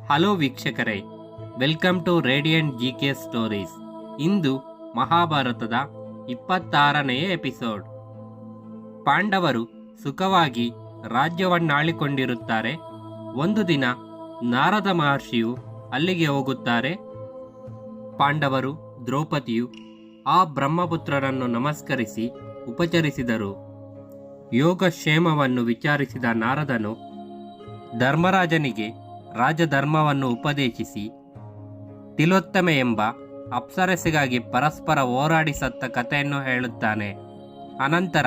Hello ವೀಕ್ಷಕರೇ, welcome to radiant GK stories. ಇಂದು ಮಹಾಭಾರತದ 26ನೆಯ ಎಪಿಸೋಡ್. ಪಾಂಡವರು ಸುಖವಾಗಿ ರಾಜ್ಯವನ್ನಾಳಿಕೊಂಡಿರುತ್ತಾರೆ. ಒಂದು ದಿನ ನಾರದ ಮಹರ್ಷಿಯು ಅಲ್ಲಿಗೆ ಹೋಗುತ್ತಾರೆ. ಪಾಂಡವರು, ದ್ರೌಪದಿಯು ಆ ಬ್ರಹ್ಮಪುತ್ರರನ್ನು ನಮಸ್ಕರಿಸಿ ಉಪಚರಿಸಿದರು. ಯೋಗಕ್ಷೇಮವನ್ನು ವಿಚಾರಿಸಿದ ನಾರದನು ಧರ್ಮರಾಜನಿಗೆ ರಾಜಧರ್ಮವನ್ನು ಉಪದೇಶಿಸಿ ತಿಲೋತ್ತಮೆ ಎಂಬ ಅಪ್ಸರಸೆಗಾಗಿ ಪರಸ್ಪರ ಹೋರಾಡಿ ಸತ್ತ ಕಥೆಯನ್ನು ಹೇಳುತ್ತಾನೆ. ಅನಂತರ,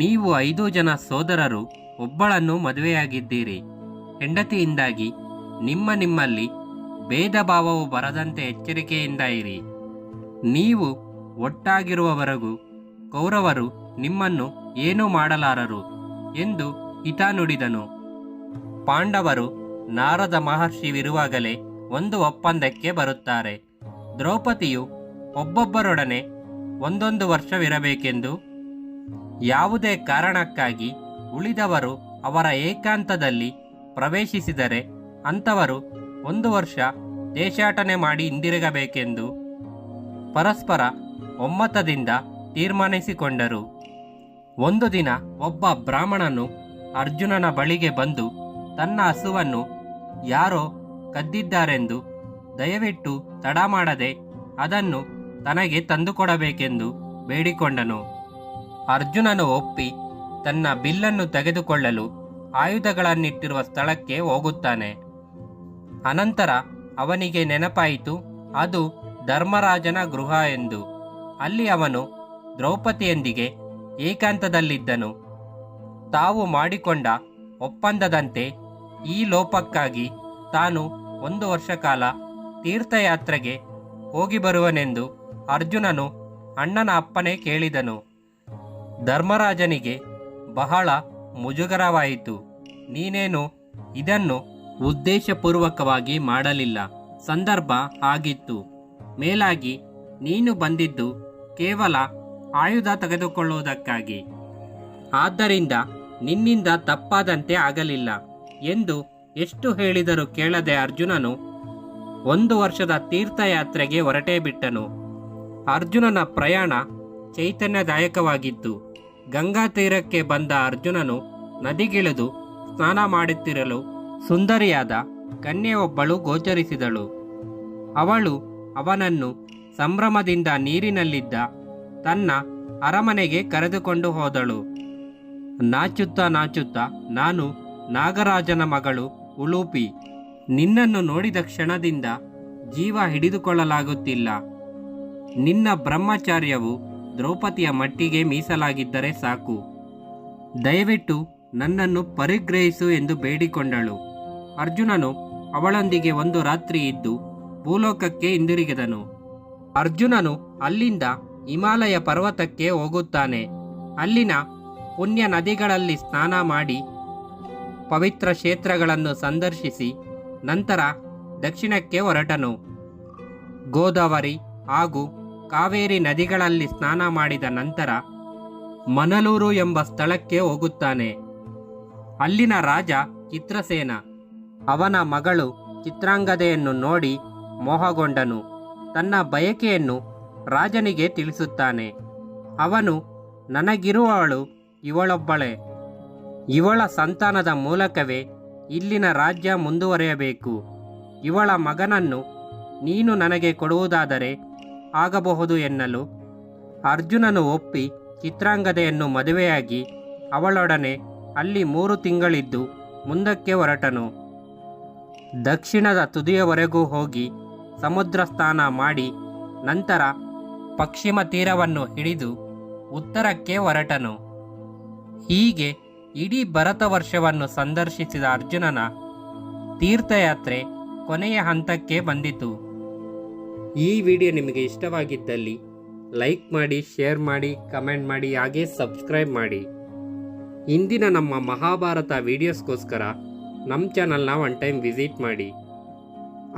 ನೀವು 5 ಜನ ಸೋದರರು ಒಬ್ಬಳನ್ನು ಮದುವೆಯಾಗಿದ್ದೀರಿ. ಹೆಂಡತಿಯಿಂದಾಗಿ ನಿಮ್ಮಲ್ಲಿ ಭೇದ ಭಾವವು ಬರದಂತೆ ಎಚ್ಚರಿಕೆಯಿಂದ ಇರಿ. ನೀವು ಒಟ್ಟಾಗಿರುವವರೆಗೂ ಕೌರವರು ನಿಮ್ಮನ್ನು ಏನೂ ಮಾಡಲಾರರು ಎಂದು ಹಿತ ನುಡಿದನು. ಪಾಂಡವರು ನಾರದ ಮಹರ್ಷಿವಿರುವಾಗಲೇ ಒಂದು ಒಪ್ಪಂದಕ್ಕೆ ಬರುತ್ತಾರೆ. ದ್ರೌಪದಿಯು ಒಬ್ಬೊಬ್ಬರೊಡನೆ 1 ವರ್ಷವಿರಬೇಕೆಂದು, ಯಾವುದೇ ಕಾರಣಕ್ಕಾಗಿ ಉಳಿದವರು ಅವರ ಏಕಾಂತದಲ್ಲಿ ಪ್ರವೇಶಿಸಿದರೆ ಅಂಥವರು 1 ವರ್ಷ ದೇಶಾಟನೆ ಮಾಡಿ ಹಿಂದಿರುಗಬೇಕೆಂದು ಪರಸ್ಪರ ಒಮ್ಮತದಿಂದ ತೀರ್ಮಾನಿಸಿಕೊಂಡರು. ಒಂದು ದಿನ ಒಬ್ಬ ಬ್ರಾಹ್ಮಣನು ಅರ್ಜುನನ ಬಳಿಗೆ ಬಂದು ತನ್ನ ಹಸುವನ್ನು ಯಾರೋ ಕದ್ದಿದ್ದಾರೆಂದು ದಯವಿಟ್ಟು ತಡ ಮಾಡದೆ ಅದನ್ನು ತನಗೆ ತಂದುಕೊಡಬೇಕೆಂದು ಬೇಡಿಕೊಂಡನು. ಅರ್ಜುನನು ಒಪ್ಪಿ ತನ್ನ ಬಿಲ್ಲನ್ನು ತೆಗೆದುಕೊಳ್ಳಲು ಆಯುಧಗಳನ್ನಿಟ್ಟಿರುವ ಸ್ಥಳಕ್ಕೆ ಹೋಗುತ್ತಾನೆ. ಅನಂತರ ಅವನಿಗೆ ನೆನಪಾಯಿತು, ಅದು ಧರ್ಮರಾಜನ ಗೃಹ ಎಂದು. ಅಲ್ಲಿ ಅವನು ದ್ರೌಪದಿಯೊಂದಿಗೆ ಏಕಾಂತದಲ್ಲಿದ್ದನು. ತಾವು ಮಾಡಿಕೊಂಡ ಒಪ್ಪಂದದಂತೆ ಈ ಲೋಪಕ್ಕಾಗಿ ತಾನು 1 ವರ್ಷ ಕಾಲ ತೀರ್ಥಯಾತ್ರೆಗೆ ಹೋಗಿ ಬರುವನೆಂದು ಅರ್ಜುನನು ಅಣ್ಣನ ಅಪ್ಪನೇ ಕೇಳಿದನು. ಧರ್ಮರಾಜನಿಗೆ ಬಹಳ ಮುಜುಗರವಾಯಿತು. ನೀನೇನು ಇದನ್ನು ಉದ್ದೇಶಪೂರ್ವಕವಾಗಿ ಮಾಡಲಿಲ್ಲ, ಸಂದರ್ಭ ಆಗಿತ್ತು. ಮೇಲಾಗಿ ನೀನು ಬಂದಿದ್ದು ಕೇವಲ ಆಯುಧ ತೆಗೆದುಕೊಳ್ಳುವುದಕ್ಕಾಗಿ. ಆದ್ದರಿಂದ ನಿನ್ನಿಂದ ತಪ್ಪಾದಂತೆ ಆಗಲಿಲ್ಲ ಎಂದು ಎಷ್ಟು ಹೇಳಿದರೂ ಕೇಳದೆ ಅರ್ಜುನನು 1 ವರ್ಷದ ತೀರ್ಥಯಾತ್ರೆಗೆ ಹೊರಟೇ ಬಿಟ್ಟನು. ಅರ್ಜುನನ ಪ್ರಯಾಣ ಚೈತನ್ಯದಾಯಕವಾಗಿತ್ತು. ಗಂಗಾ ತೀರಕ್ಕೆ ಬಂದ ಅರ್ಜುನನು ನದಿಗಿಳಿದು ಸ್ನಾನ ಮಾಡುತ್ತಿರಲು ಸುಂದರಿಯಾದ ಕನ್ಯೆಯೊಬ್ಬಳು ಗೋಚರಿಸಿದಳು. ಅವಳು ಅವನನ್ನು ಸಂಭ್ರಮದಿಂದ ನೀರಿನಲ್ಲಿದ್ದ ತನ್ನ ಅರಮನೆಗೆ ಕರೆದುಕೊಂಡು ಹೋದಳು. ನಾಚುತ್ತಾ, ನಾನು ನಾಗರಾಜನ ಮಗಳು ಉಲೂಪಿ. ನಿನ್ನನ್ನು ನೋಡಿದ ಕ್ಷಣದಿಂದ ಜೀವ ಹಿಡಿದುಕೊಳ್ಳಲಾಗುತ್ತಿಲ್ಲ. ನಿನ್ನ ಬ್ರಹ್ಮಚಾರ್ಯವು ದ್ರೌಪದಿಯ ಮಟ್ಟಿಗೆ ಮೀಸಲಾಗಿದ್ದರೆ ಸಾಕು. ದಯವಿಟ್ಟು ನನ್ನನ್ನು ಪರಿಗ್ರಹಿಸು ಎಂದು ಬೇಡಿಕೊಂಡಳು. ಅರ್ಜುನನು ಅವಳೊಂದಿಗೆ 1 ರಾತ್ರಿ ಇದ್ದು ಭೂಲೋಕಕ್ಕೆ ಹಿಂದಿರುಗಿದನು. ಅರ್ಜುನನು ಅಲ್ಲಿಂದ ಹಿಮಾಲಯ ಪರ್ವತಕ್ಕೆ ಹೋಗುತ್ತಾನೆ. ಅಲ್ಲಿನ ಪುಣ್ಯ ನದಿಗಳಲ್ಲಿ ಸ್ನಾನ ಮಾಡಿ ಪವಿತ್ರ ಕ್ಷೇತ್ರಗಳನ್ನು ಸಂದರ್ಶಿಸಿ ನಂತರ ದಕ್ಷಿಣಕ್ಕೆ ಹೊರಟನು. ಗೋದಾವರಿ ಹಾಗೂ ಕಾವೇರಿ ನದಿಗಳಲ್ಲಿ ಸ್ನಾನ ಮಾಡಿದ ನಂತರ ಮನಲೂರು ಎಂಬ ಸ್ಥಳಕ್ಕೆ ಹೋಗುತ್ತಾನೆ. ಅಲ್ಲಿನ ರಾಜ ಚಿತ್ರಸೇನ ಅವನ ಮಗಳು ಚಿತ್ರಾಂಗದೆಯನ್ನು ನೋಡಿ ಮೋಹಗೊಂಡನು. ತನ್ನ ಬಯಕೆಯನ್ನು ರಾಜನಿಗೆ ತಿಳಿಸುತ್ತಾನೆ. ಅವನು, ನನಗಿರುವವಳು ಇವಳೊಬ್ಬಳೇ. ಇವಳ ಸಂತಾನದ ಮೂಲಕವೇ ಇಲ್ಲಿನ ರಾಜ್ಯ ಮುಂದುವರಿಯಬೇಕು. ಇವಳ ಮಗನನ್ನು ನೀನು ನನಗೆ ಕೊಡುವುದಾದರೆ ಆಗಬಹುದು ಎನ್ನಲು ಅರ್ಜುನನು ಒಪ್ಪಿ ಚಿತ್ರಾಂಗದೆಯನ್ನು ಮದುವೆಯಾಗಿ ಅವಳೊಡನೆ ಅಲ್ಲಿ 3 ತಿಂಗಳಿದ್ದು ಮುಂದಕ್ಕೆ ಹೊರಟನು. ದಕ್ಷಿಣದ ತುದಿಯವರೆಗೂ ಹೋಗಿ ಸಮುದ್ರ ಸ್ನಾನ ಮಾಡಿ ನಂತರ ಪಶ್ಚಿಮ ತೀರವನ್ನು ಹಿಡಿದು ಉತ್ತರಕ್ಕೆ ಹೊರಟನು. ಹೀಗೆ ಇಡೀ ಭರತ ವರ್ಷವನ್ನು ಸಂದರ್ಶಿಸಿದ ಅರ್ಜುನನ ತೀರ್ಥಯಾತ್ರೆ ಕೊನೆಯ ಹಂತಕ್ಕೆ ಬಂದಿತು. ಈ ವಿಡಿಯೋ ನಿಮಗೆ ಇಷ್ಟವಾಗಿದ್ದಲ್ಲಿ ಲೈಕ್ ಮಾಡಿ, ಶೇರ್ ಮಾಡಿ, ಕಮೆಂಟ್ ಮಾಡಿ, ಹಾಗೆ ಸಬ್ಸ್ಕ್ರೈಬ್ ಮಾಡಿ. ಇಂದಿನ ನಮ್ಮ ಮಹಾಭಾರತ ವಿಡಿಯೋಸ್ಗೋಸ್ಕರ ನಮ್ಮ ಚಾನಲ್ನ 1 ಟೈಮ್ ವಿಸಿಟ್ ಮಾಡಿ.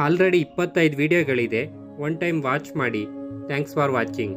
ಆಲ್ರೆಡಿ 25 ವಿಡಿಯೋಗಳಿದೆ, 1 ಟೈಮ್ ವಾಚ್ ಮಾಡಿ. Thanks for watching.